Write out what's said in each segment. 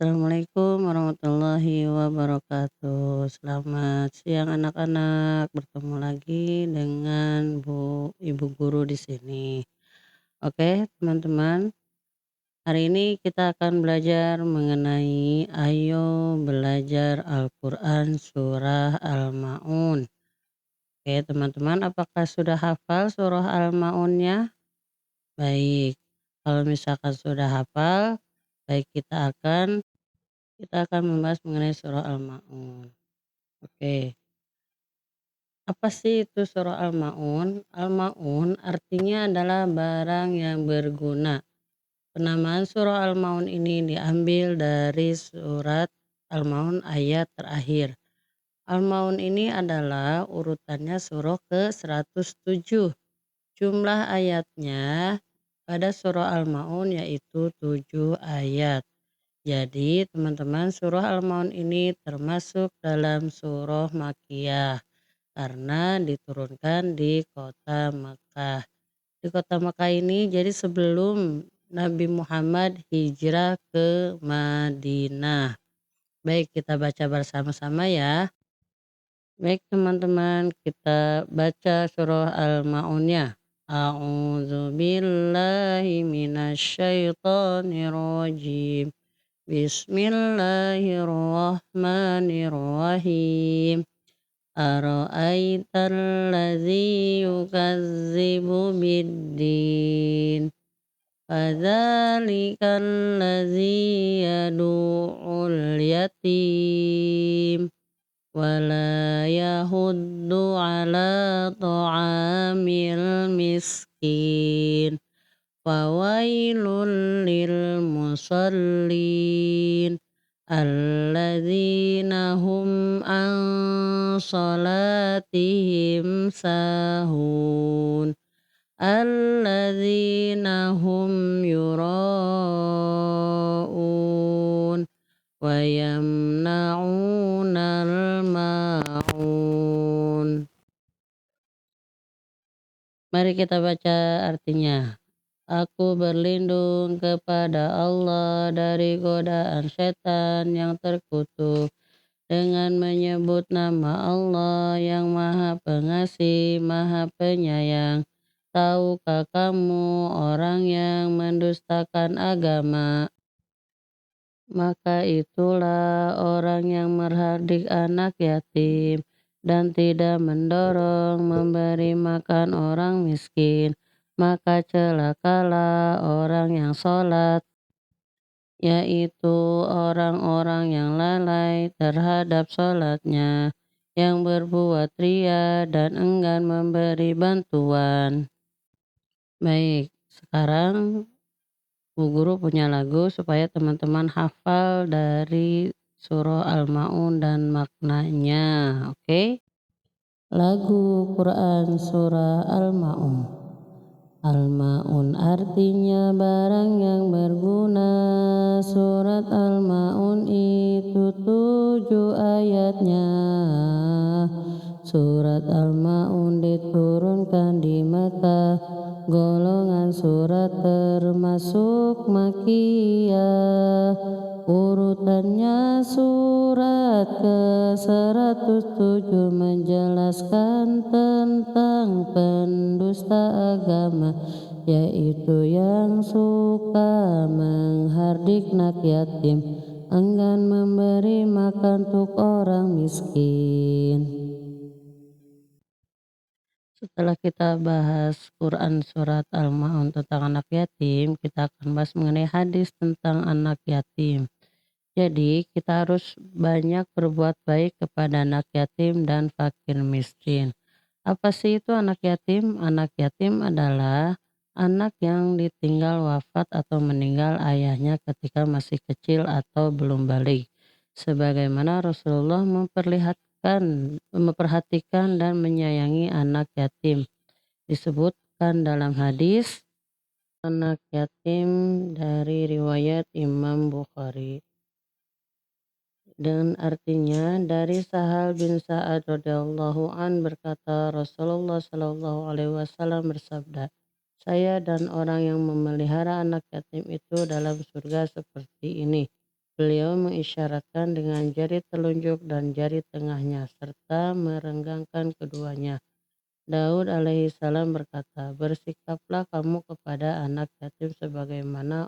Assalamualaikum warahmatullahi wabarakatuh. Selamat siang anak-anak. Bertemu lagi dengan Ibu guru di sini. Oke, teman-teman. Hari ini kita akan belajar mengenai ayo belajar Al-Qur'an surah Al-Maun. Oke, teman-teman, apakah sudah hafal surah Al-Maunnya? Baik. Kalau misalkan sudah hafal, baik kita akan membahas mengenai surah Al-Maun. Oke, apa sih itu surah Al-Maun? Al-Maun artinya adalah barang yang berguna. Penamaan surah Al-Maun ini diambil dari surat Al-Maun ayat terakhir. Al-Maun ini adalah urutannya surah ke-107. Jumlah ayatnya pada surah Al-Maun yaitu 7 ayat. Jadi teman-teman, surah Al-Maun ini termasuk dalam surah Makkiyah karena diturunkan di kota Makkah. Di kota Makkah ini jadi sebelum Nabi Muhammad hijrah ke Madinah. Baik, kita baca bersama-sama ya. Baik teman-teman, kita baca surah Al-Maunnya. A'udzu billahi minasyaitonir rajim. Bismillahirrahmanirrahim. Ara'aital ladzi yukazzibu biddin. Fadzalikal ladzi yadu'ul yatim. Wala yahuddu ala ta'amil miskin. Fawailul lil musallin alladzina hum an salatihim sahun alladzina hum yura'un wa yamna'unal ma'un. Mari kita baca artinya. Aku berlindung kepada Allah dari godaan setan yang terkutuk dengan menyebut nama Allah yang Maha Pengasih, Maha Penyayang. Tahukah kamu orang yang mendustakan agama? Maka itulah orang yang menghardik anak yatim dan tidak mendorong memberi makan orang miskin. Maka celakalah orang yang sholat, yaitu orang-orang yang lalai terhadap sholatnya, yang berbuat ria dan enggan memberi bantuan. Baik, sekarang Bu Guru punya lagu supaya teman-teman hafal dari surah Al-Maun dan maknanya. Oke? Lagu Quran surah Al-Maun. Al-Ma'un artinya barang yang berguna. Surat Al-Ma'un itu 7 ayatnya. Surat Al-Ma'un diturunkan di Makkah. Golongan surat termasuk Makkiyah. Urutannya surat ke-107 menjelaskan tentang pendusta agama, yaitu yang suka menghardik anak yatim, enggan memberi makan untuk orang miskin. Setelah kita bahas Quran surat Al-Maun tentang anak yatim, kita akan bahas mengenai hadis tentang anak yatim. Jadi kita harus banyak berbuat baik kepada anak yatim dan fakir miskin. Apa sih itu anak yatim? Anak yatim adalah anak yang ditinggal wafat atau meninggal ayahnya ketika masih kecil atau belum balik. Sebagaimana Rasulullah memperhatikan dan menyayangi anak yatim. Disebutkan dalam hadis anak yatim dari riwayat Imam Bukhari. Dan artinya dari Sahal bin Sa'ad radhiyallahu an berkata Rasulullah shallallahu alaihi wasallam bersabda, saya dan orang yang memelihara anak yatim itu dalam surga seperti ini. Beliau mengisyaratkan dengan jari telunjuk dan jari tengahnya serta merenggangkan keduanya. Daud alaihi salam berkata, "Bersikaplah kamu kepada anak yatim sebagaimana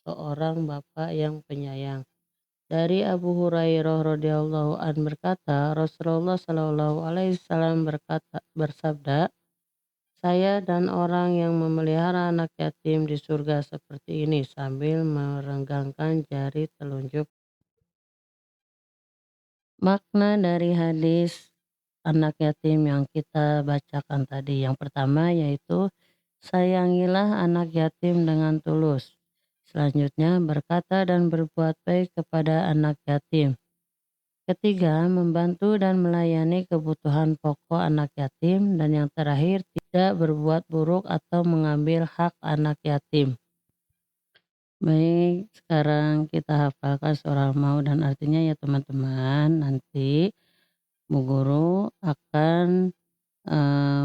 seorang bapak yang penyayang." Dari Abu Hurairah radhiyallahu an berkata, Rasulullah shallallahu alaihi wasallam bersabda, "Saya dan orang yang memelihara anak yatim di surga seperti ini," sambil merenggangkan jari telunjuk. Makna dari hadis anak yatim yang kita bacakan tadi, yang pertama yaitu sayangilah anak yatim dengan tulus. Selanjutnya berkata dan berbuat baik kepada anak yatim. Ketiga, membantu dan melayani kebutuhan pokok anak yatim. Dan yang terakhir, tidak berbuat buruk atau mengambil hak anak yatim. Baik, sekarang kita hafalkan surah Al-Maun dan artinya ya teman-teman. Nanti Bu Guru akan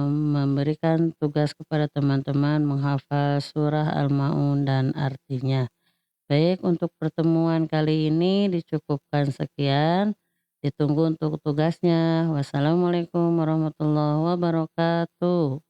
memberikan tugas kepada teman-teman menghafal surah Al-Maun dan artinya. Baik, untuk pertemuan kali ini dicukupkan sekian. Ditunggu untuk tugasnya. Wassalamualaikum warahmatullahi wabarakatuh.